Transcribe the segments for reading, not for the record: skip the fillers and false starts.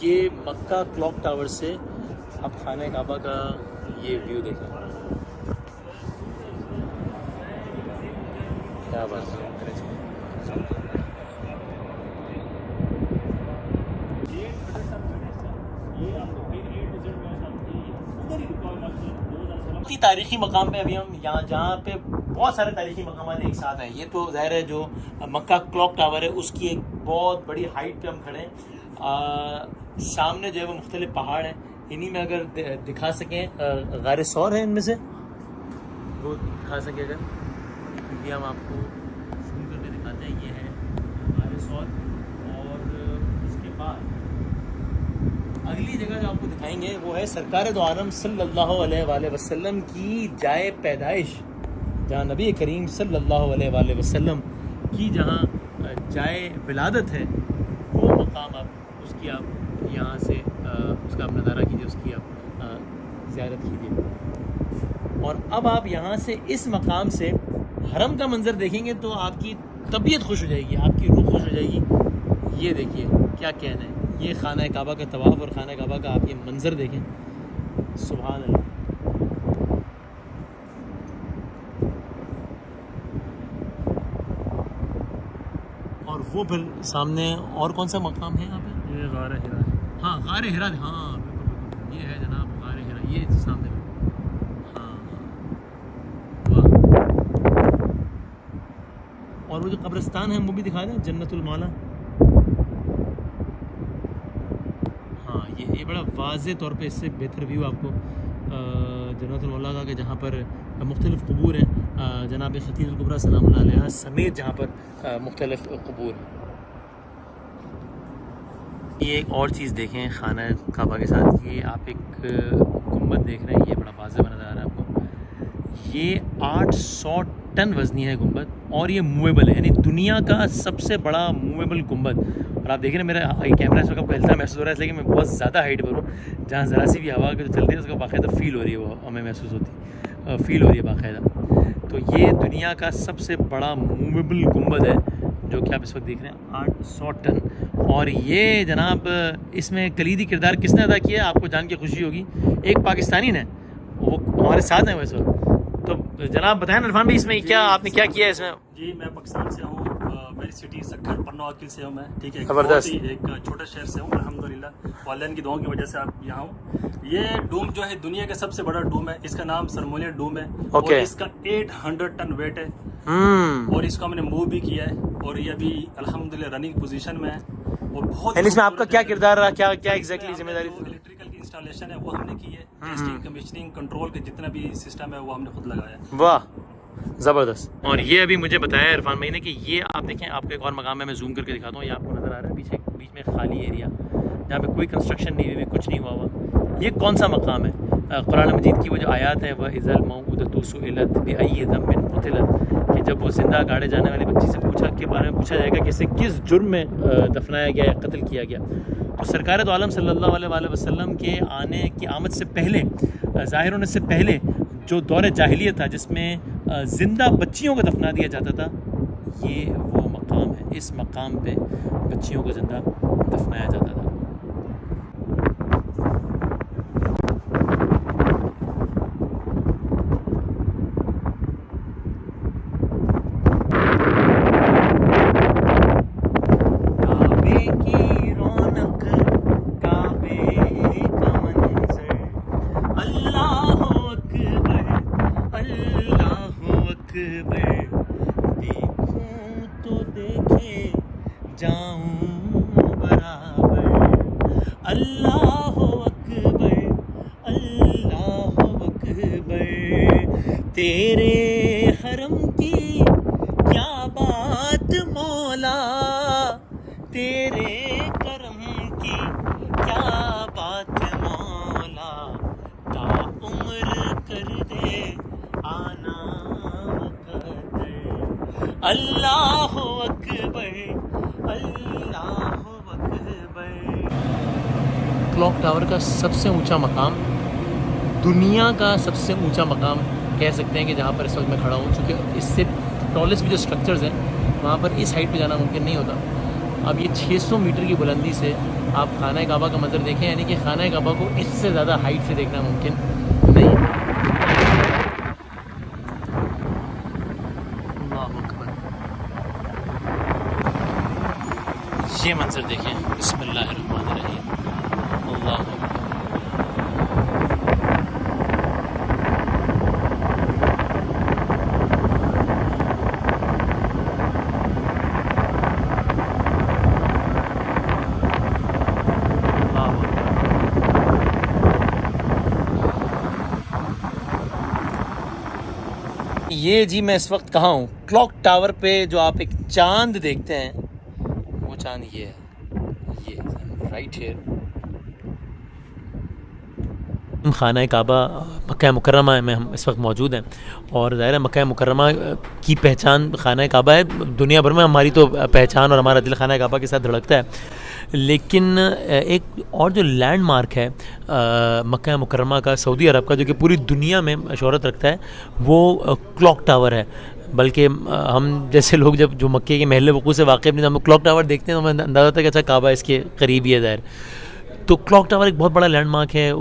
ये मक्का clock tower से आप खाना काबा का ये व्यू देखें, क्या बात है। तारीखी मकाम पे अभी हम यहाँ जहाँ पे बहुत सारे तारीखी मकाम एक साथ हैं। ये तो ज़ाहिर है जो मक्का क्लॉक टावर है उसकी एक बहुत बड़ी हाइट पे हम खड़े हैं। सामने जो है वो मुख्तलिफ पहाड़ हैं, इन्हीं में अगर दिखा सकें गारे सौर है इनमें से वो दिखा सकें अगर, ये हम आपको जूम करके दिखाते हैं। ये है गारे सौर और उसके बाद अगली जगह जो आपको दिखाएंगे वो है सरकार दो आलम सल्लल्लाहु अलैहि वसल्लम की जाए पैदाइश, जहाँ नबी करीम सल्लल्लाहु अलैहि वसल्लम की जहाँ जाए विलादत है, वो मकाम आप उसकी आप यहाँ से उसका आप नज़ारा कीजिए, उसकी आप ज़ियारत कीजिए। और अब आप यहाँ से इस मकाम से हरम का मंज़र देखेंगे तो आपकी तबीयत खुश हो जाएगी, आपकी रूह खुश हो जाएगी। ये देखिए क्या कहना है, ये खाना काबा का तवाफ़ और खाना काबा का आप ये मंज़र देखें, सुभान अल्लाह। और वो फिर सामने और कौन सा मकाम है यहाँ पे? ये गारे हिरा। हाँ गारे हिरा, हाँ बिल्कुल, ये है जनाब गारे हिरा, ये सामने। हाँ वाह। और वो जो कब्रिस्तान है वो भी दिखा दें, जन्नतुल मौला। हाँ ये बड़ा वाज़े तौर पे इससे बेहतर व्यू आपको जन्नतुल मौला का, कि जहाँ पर मुख्तलिफ़ क़ुबूर हैं, जनाब खतीजुल कुबरा सलामुल्लाह अलैहा समेत जहाँ पर मुख्तलिफ़ क़ुबूर हैं। ये एक और चीज़ देखें खाना काबा के साथ, ये आप एक गुम्बद देख रहे हैं, ये बड़ा वाज़े बना जा रहा है आपको। ये 800 टन वज़नी है गुम्बद और ये मूवेबल है, यानी दुनिया का सबसे बड़ा मूवेबल गुम्बद। और आप देख रहे हैं मेरा कैमरा इस वक्त हिलता महसूस हो रहा है, इसलिए कि मैं बहुत ज़्यादा हाइट पर हूँ, जहाँ ज़रा सी भी हवा जो चलती है उसका बाकायदा फ़ील हो रही है, वो हमें महसूस होती फ़ील हो रही है बाकायदा। तो ये दुनिया का सबसे बड़ा मूवेबल गुम्बद है जो कि आप इस वक्त देख रहे हैं, 800 टन। और ये जनाब इसमें कलीदी किरदार किसने अदा किया आपको जान के खुशी होगी, एक पाकिस्तानी ने, वो हमारे साथ हैं वैसे। तो जनाब बताएं इरफान भाई, इसमें क्या आपने क्या किया है इसमें? जी मैं पाकिस्तान से हूँ, मेरी सिटी सक्खर पन्ना वकील से हूँ मैं, ठीक है, ज़बरदस्त। एक छोटे शहर से हूँ अल्हम्दुलिल्लाह, वालिदैन की दुआओं की वजह से आप यहाँ हूँ। ये डूम जो है दुनिया का सबसे बड़ा डूम है, इसका नाम सरमोनिया डूम है। और इसका 800 टन वेट है और इसको हमने मूव भी किया है और ये अभी अल्हम्दुलिल्लाह रनिंग पोजीशन में है। और बहुत इसमें आपका क्या किरदार रहा, क्या क्या एग्जैक्टली जिम्मेदारी? इलेक्ट्रिकल की इंस्टॉलेशन है वो हमने की है, टेस्टिंग कमीशनिंग कंट्रोल के जितना भी सिस्टम है वो हमने खुद लगाया है। वाह ज़बरदस्त। और ये अभी मुझे बताया इरफान भाई ने कि ये आप देखें, आपको एक और मकाम है, मैं जूम करके दिखाता हूँ, ये आपको नज़र आ रहा है पीछे बीच में खाली एरिया जहाँ पे कोई कंस्ट्रक्शन नहीं हुई, कुछ नहीं हुआ। ये कौन सा मकाम है? कुरान मजीद की वो जो आयत है, वह इज़ल मऊदतु सुइलत बिअय्यि ज़ंबिन क़ुतिलत, कि जब वो जिंदा गाड़े जाने वाली बच्ची से के बारे में पूछा जाएगा कि इसे किस जुर्म में दफनाया गया या कत्ल किया गया, तो सरकार दो आलम सल्लल्लाहु अलैहि वसल्लम के आने की आमद से पहले, ज़ाहिर होने से पहले जो दौर जाहिलियत था जिसमें ज़िंदा बच्चियों को दफना दिया जाता था, ये वो मकाम है। इस मकाम पे बच्चियों को ज़िंदा दफनाया जाता था। तेरे हरम की क्या बात मौला, तेरे करम की क्या बात मौला, ता उम्र कर दे आना मुक़द्दर, अल्लाह अकबर अल्लाह अकबर। क्लॉक टावर का सबसे ऊंचा मकाम, दुनिया का सबसे ऊंचा मकाम कह सकते हैं कि जहाँ पर इस वक्त मैं खड़ा हूँ, चूँकि इससे टॉलेस्ट भी जो स्ट्रक्चर्स हैं वहाँ पर इस हाइट पे जाना मुमकिन नहीं होता। अब ये 600 मीटर की बुलंदी से आप खाना काबा का मंजर देखें, यानी कि खाना काबा को इससे ज़्यादा हाइट से देखना मुमकिन नहीं है। अल्लाहु अकबर, ये मंजर देखें, बिस्मिल्लाहिर्रहमानिर्रहीम, अल्लाहु अकबर। ये जी मैं इस वक्त कहाँ हूँ? क्लॉक टावर पे जो आप एक चांद देखते हैं, वो चांद ये है, ये राइट हियर। खाना काबा मक्का मुकर्रमा में हम इस वक्त मौजूद हैं, और ज़ाहिर है मक्का मुकर्रमा की पहचान खाना काबा है। दुनिया भर में हमारी तो पहचान और हमारा दिल खाना काबा के साथ धड़कता है, लेकिन एक और जो लैंडमार्क है मक्का मुकर्रमा का, सऊदी अरब का, जो कि पूरी दुनिया में शोहरत रखता है, वो क्लॉक टावर है। बल्कि हम जैसे लोग जब जो मक्के के महल वक़ूफ़ से वाक़िफ़ नहीं, हम क्लॉक टावर देखते हैं तो हमें अंदाज़ा होता है कि अच्छा काबा इसके करीब ही है ज़ाहिर। तो क्लॉक टावर एक बहुत बड़ा लैंडमार्क है,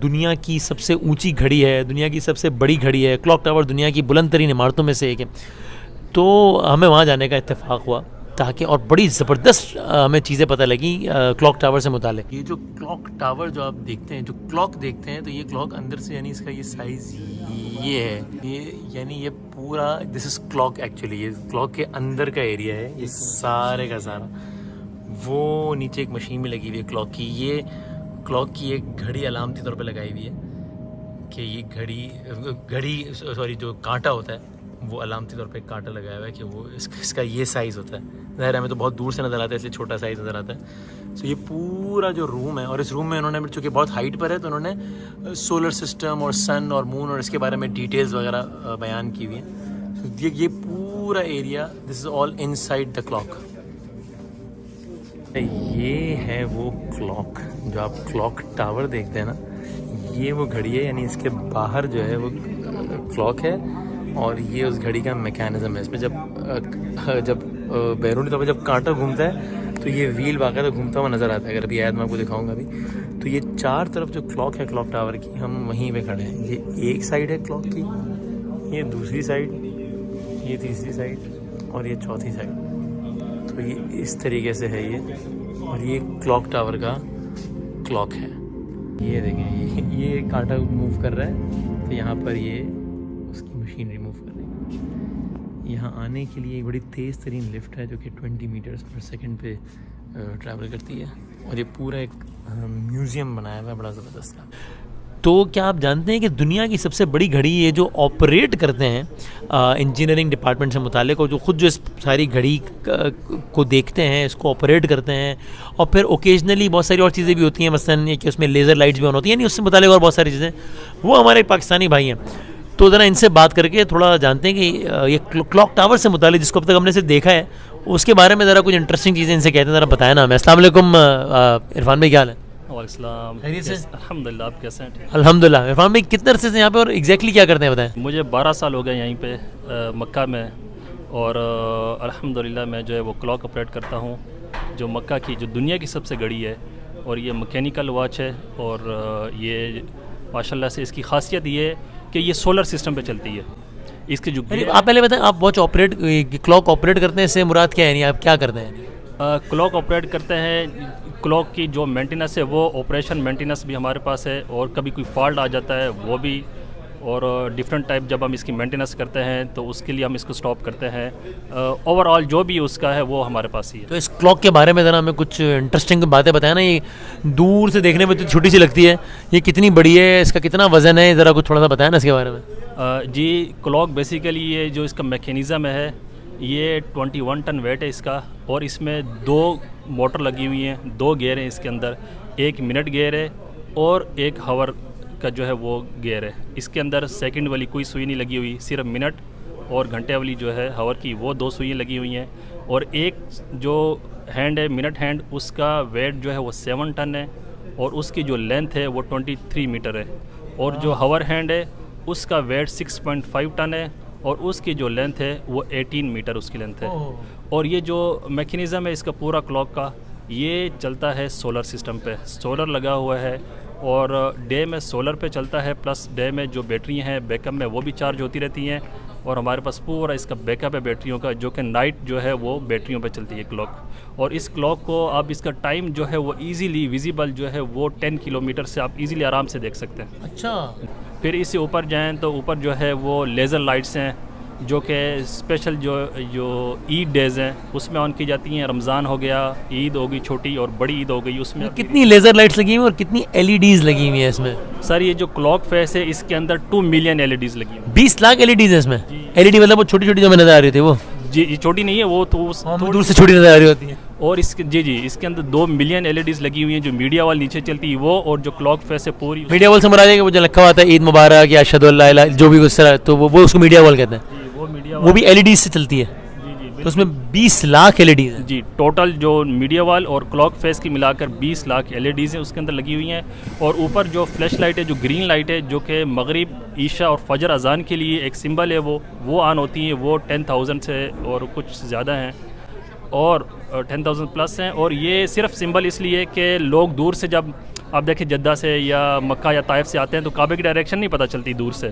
दुनिया की सबसे ऊंची घड़ी है, दुनिया की सबसे बड़ी घड़ी है। क्लॉक टावर दुनिया की बुलंद तरीन इमारतों में से एक है। तो हमें वहाँ जाने का इत्तेफाक हुआ, ताकि और बड़ी ज़बरदस्त हमें चीज़ें पता लगी क्लॉक टावर से मुताल्लिक़। ये जो क्लॉक टावर जो आप देखते हैं, जो क्लॉक देखते हैं, तो ये क्लॉक अंदर से, यानी इसका ये साइज़ ये है, ये यानी ये पूरा, दिस इज़ क्लॉक एक्चुअली, ये क्लॉक के अंदर का एरिया है, ये सारे का सारा। वो नीचे एक मशीन में लगी हुई है क्लॉक की, ये क्लॉक की एक घड़ी अलामती तौर पे लगाई हुई है कि ये घड़ी सॉरी जो कांटा होता है वो अलामती तौर पे कांटा लगाया हुआ है कि वो इसका ये साइज़ होता है। ज़ाहिर हमें तो बहुत दूर से नज़र आता है, इसलिए छोटा साइज़ नज़र आता है। तो ये पूरा जो रूम है, और इस रूम में उन्होंने, चूँकि बहुत हाइट पर है, तो उन्होंने सोलर सिस्टम और सन और मून और इसके बारे में डिटेल्स वगैरह बयान की हुई हैं। तो ये पूरा area, this is all inside the clock. ये है वो क्लॉक जो आप क्लॉक टावर देखते हैं ना, ये वो घड़ी है, यानी इसके बाहर जो है वो क्लॉक है, और ये उस घड़ी का मैकेनिज़्म है। इसमें जब बैरूनी तौर पर जब कांटा घूमता है तो ये व्हील बाकायदा घूमता हुआ नज़र आता है। अगर अभी आयत मैं आपको दिखाऊंगा अभी, तो ये चार तरफ जो क्लॉक है क्लॉक टावर की, हम वहीं पे खड़े हैं। ये एक साइड है क्लॉक की, ये दूसरी साइड, ये तीसरी साइड, और ये चौथी साइड। तो ये इस तरीके से है ये, और ये क्लॉक टावर का क्लॉक है। ये देखें, ये कांटा मूव कर रहा है, तो यहाँ पर ये उसकी मशीन रिमूव कर रही है। यहाँ आने के लिए एक बड़ी तेज़ तरीन लिफ्ट है जो कि 20 मीटर्स पर सेकंड पे ट्रैवल करती है, और ये पूरा एक म्यूज़ियम बनाया हुआ है बड़ा ज़बरदस्त का। तो क्या आप जानते हैं कि दुनिया की सबसे बड़ी घड़ी ये जो ऑपरेट करते हैं इंजीनियरिंग डिपार्टमेंट से मुताल्लिक़, और जो ख़ुद जो इस सारी घड़ी को देखते हैं, इसको ऑपरेट करते हैं, और फिर ओकेजनली बहुत सारी और चीज़ें भी होती हैं, मसलन ये कि उसमें लेज़र लाइट्स भी ऑन होती हैं, यानी उससे मुताल्लिक़ और बहुत सारी चीज़ें, वो हमारे पाकिस्तानी भाई हैं। तो ज़रा इनसे बात करके थोड़ा जानते हैं कि ये क्लॉक टावर से मुताल्लिक़, जिसको अब तक हमने सिर्फ देखा है, उसके बारे में ज़रा कुछ इंटरेस्टिंग चीज़ें इनसे कहते हैं, ज़रा बताया ना हमें। अस्सलाम वालेकुम इरफान भाई, क्या हाल है? खैरियत से? अल्हम्दुलिल्लाह, आप कैसे हैं? अल्हम्दुलिल्लाह। इरफान भाई कितने अरसे से यहाँ पे और एग्जैक्टली क्या करते हैं बताएं? मुझे 12 साल हो गए यहीं पे मक्का में, और अल्हम्दुलिल्लाह मैं जो है वो क्लॉक ऑपरेट करता हूँ, जो मक्का की जो दुनिया की सबसे घड़ी है, और ये मैकेनिकल वॉच है, और ये माशाल्लाह से इसकी खासियत ये है कि ये सोलर सिस्टम पे चलती है। इसके जो आप पहले बताएं, आप वॉच ऑपरेट, क्लॉक ऑपरेट करते हैं, इससे मुराद क्या है, यानी आप क्या करते हैं? क्लॉक ऑपरेट करते हैं, क्लॉक की जो मेंटेनेंस है वो ऑपरेशन मेंटेनेंस भी हमारे पास है, और कभी कोई फॉल्ट आ जाता है वो भी, और डिफरेंट टाइप जब हम इसकी मेंटेनेंस करते हैं तो उसके लिए हम इसको स्टॉप करते हैं। ओवरऑल जो भी उसका है वो हमारे पास ही है। तो इस क्लॉक के बारे में ज़रा हमें कुछ इंटरेस्टिंग बातें बताया ना। ये दूर से देखने में तो छोटी सी लगती है, ये कितनी बड़ी है, इसका कितना वज़न है, ज़रा कुछ थोड़ा सा बताया ना इसके बारे में। जी, क्लॉक बेसिकली ये जो इसका मैकेनिज़्म है, ये 21 टन वेट है इसका, और इसमें 2 मोटर लगी हुई हैं, 2 गियर हैं इसके अंदर, 1 मिनट गियर है और 1 हावर का जो है वो गियर है। इसके अंदर सेकंड वाली कोई सुई नहीं लगी हुई, सिर्फ मिनट और घंटे वाली जो है हावर की वो 2 सुइयाँ लगी हुई हैं, और एक जो हैंड है मिनट हैंड, उसका वेट जो है वो 7 टन है, और उसकी जो लेंथ है वो 23 मीटर है, और जो हावर हैंड है उसका वेट 6.5 टन है, और उसकी जो लेंथ है वो 18 मीटर उसकी लेंथ है। और ये जो मैकेनिज़्म है इसका पूरा क्लॉक का, ये चलता है सोलर सिस्टम पे, सोलर लगा हुआ है और डे में सोलर पे चलता है, प्लस डे में जो बैटरी हैं बैकअप में वो भी चार्ज होती रहती हैं। और हमारे पास पूरा इसका बैकअप है बैटरियों का, जो कि नाइट जो है वो बैटरियों पे चलती है क्लॉक। और इस क्लॉक को आप इसका टाइम जो है वो इजीली विजिबल जो है वो 10 किलोमीटर से आप इजीली आराम से देख सकते हैं। अच्छा। फिर इससे ऊपर जाएं तो ऊपर जो है वो लेज़र लाइट्स हैं, जो कि स्पेशल जो ईद डेज़ हैं उसमें ऑन की जाती हैं। रमज़ान हो गया, ईद होगी छोटी और बड़ी ईद हो गई, उसमें कितनी लेज़र लाइट्स लगी हुई हैं और कितनी एलईडीज़ लगी हुई हैं इसमें? सर ये जो क्लॉक फेस है इसके अंदर 2 मिलियन एलईडीज़ लगी हुई। 20 लाख एलईडीज़ हैं इसमें? एलईडी मतलब वो छोटी छोटी जो हमें नजर आ रही थी वो? जी, ये छोटी नहीं है, वो तो दूर से छोटी नजर आ रही होती है। और इसके जी इसके अंदर 2 मिलियन एलईडीज़ लगी हुई हैं। जो मीडिया वाल नीचे चलती है वो, और जो क्लॉक फेस है पूरी। मीडिया वॉल से मुराद है कि वो जो लिखा हुआ था ईद मुबारक या अशहदु अल्ला इलाहा जो भी उस तरह, तो वो उसको मीडिया वॉल कहते हैं। वो मीडिया वो भी एलईडी से चलती है। तो उसमें 20 लाख एलईडी हैं। जी, टोटल जो मीडिया वाल और क्लॉक फेस की मिलाकर 20 लाख एलईडीज़ हैं उसके अंदर लगी हुई हैं। और ऊपर जो फ्लैश लाइट है, जो ग्रीन लाइट है, जो कि मगरिब, ईशा और फजर अजान के लिए एक सिंबल है, वो ऑन होती हैं। वो 10,000 से और कुछ ज़्यादा हैं और 10,000 प्लस हैं। और ये सिर्फ सिंबल इसलिए कि लोग दूर से, जब आप देखें जद्दा से या मक्का या ताइफ से आते हैं तो काबे की डायरेक्शन नहीं पता चलती दूर से,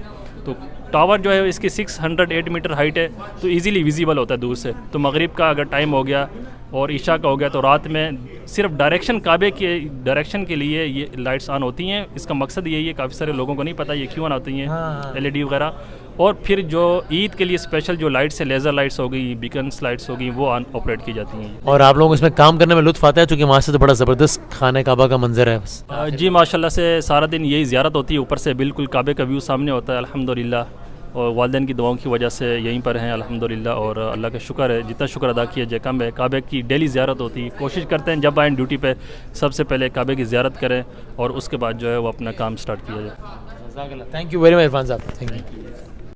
तो टावर जो है इसकी 608 मीटर हाइट है, तो इजीली विजिबल होता है दूर से। तो मगरिब का अगर टाइम हो गया और ईशा का हो गया तो रात में सिर्फ डायरेक्शन, काबे के डायरेक्शन के लिए ये लाइट्स ऑन होती हैं। इसका मकसद यही है, काफ़ी सारे लोगों को नहीं पता ये क्यों ऑन होती हैं एलईडी वगैरह। और फिर जो ईद के लिए स्पेशल जो लाइट्स है, लेज़र लाइट्स हो गई, बीकन्स लाइट्स हो गई, वो ऑन ऑपरेट की जाती हैं। और आप लोगों को इसमें काम करने में लुत्फ़ आता है क्योंकि वहाँ से तो बड़ा ज़बरदस्त खाने काबा का मंजर है? जी माशाल्लाह से सारा दिन यही ज़ियारत होती है, ऊपर से बिल्कुल काबे का व्यू सामने होता है अल्हम्दुलिल्लाह। और वालिदैन की दुआओं की वजह से यहीं पर हैं अल्हम्दुलिल्लाह। और अल्लाह का शुक्र है, जितना शुक्र अदा किया जाए कम है। काबे की डेली ज़ियारत होती है, कोशिश करते हैं जब आएँ ड्यूटी पे सबसे पहले काबे की ज़ियारत करें और उसके बाद जो है वो अपना काम स्टार्ट किया जाए। Thank you very much Irfan साहब, थैंक यू।